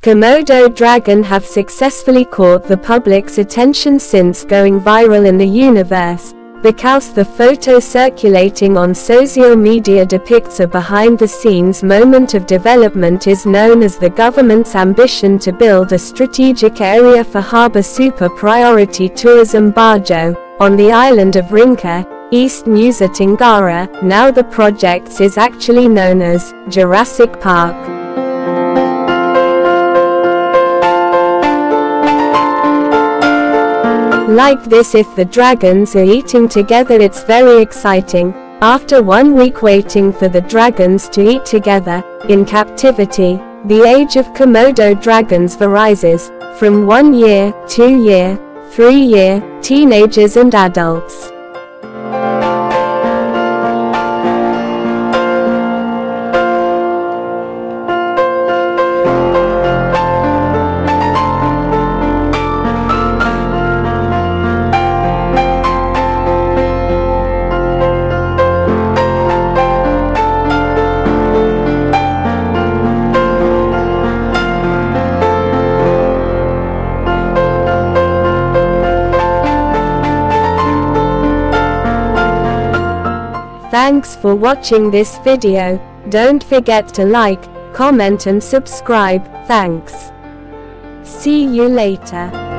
Komodo dragon have successfully caught the public's attention since going viral in the universe, because the photo circulating on social media depicts a behind-the-scenes moment of development is known as the government's ambition to build a strategic area for Harbour Super Priority Tourism Bajo, on the island of Rinca, East Nusa Tenggara. Now the project is actually known as Jurassic Park. Like this, if the dragons are eating together, it's very exciting. After 1 week waiting for the dragons to eat together, in captivity, the age of Komodo dragons varies, from 1 year, 2 year, 3 year, teenagers and adults. Thanks for watching this video. Don't forget to like, comment and subscribe. Thanks. See you later.